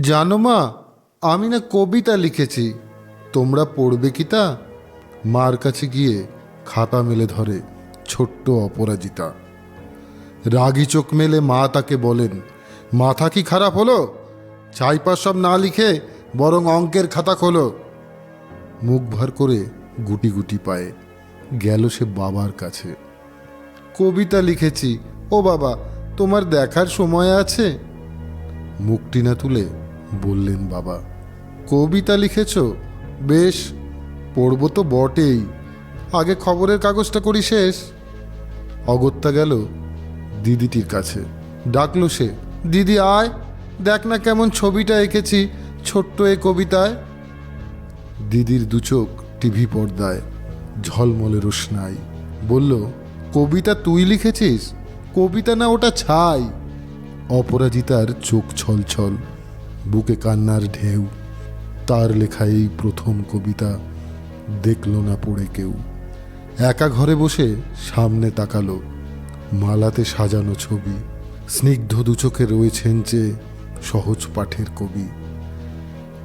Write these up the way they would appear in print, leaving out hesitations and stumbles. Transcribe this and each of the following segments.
জানো মা, আমি না কবিতা লিখেছি, তোমরা পড়বে কি তা? মার কাছে গিয়ে খাতা মেলে ধরে ছোট্ট অপরাজিতা। রাগী চোখ মেলে মা তাকে বলেন, মাথা কি খারাপ হলো? চাইপাশ সব না লিখে বরং অঙ্কের খাতা খোলো। মুখ ভার করে গুটি গুটি পায়ে গেল সে বাবার কাছে। কবিতা লিখেছি ও বাবা, তোমার দেখার সময় আছে? মুখটি না তুলে বললেন বাবা। কবিতা লিখেছ? বেশ, পড়ব তো বটেই, আগে খবরের কাগজটা করি শেষ। অগত্যা গেল দিদিটির কাছে। ডাকলো সে, দিদি আয়, দেখ না কেমন ছবিটা এঁকেছি ছোট্ট এ কবিতায়। দিদির দুচোখ টিভি পর্দায় ঝলমলে রোশনাই। বলল, কবিতা তুই লিখেছিস? কবিতা না, ওটা ছাই। অপরাজিতার চোখ ছলছল, বুকে কান্নার ঢেউ। তার লেখা এই প্রথম কবিতা দেখল না পড়ে কেউ। একা ঘরে বসে সামনে তাকালো, মালাতে সাজানো ছবি। স্নিগ্ধ দুচোখে রয়েছেন যে সহজ পাঠের কবি।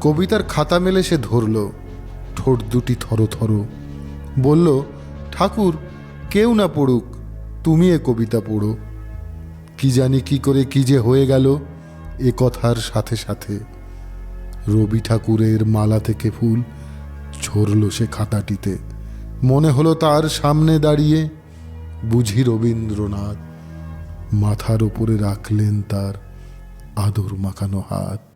কবিতার খাতা মেলে সে ধরল, ঠোঁট দুটি থরথর। বলল, ঠাকুর, কেউ না পড়ুক, তুমি এ কবিতা পড়ো। কি জানি কি করে কি যে হয়ে গেল এ কথার সাথে সাথে। রবি ঠাকুরের মালা থেকে ফুল ঝরল সে খাতাটিতে। মনে হলো তার সামনে দাঁড়িয়ে বুঝি রবীন্দ্রনাথ। মাথার ওপরে রাখলেন তার আদর মাখানো হাত।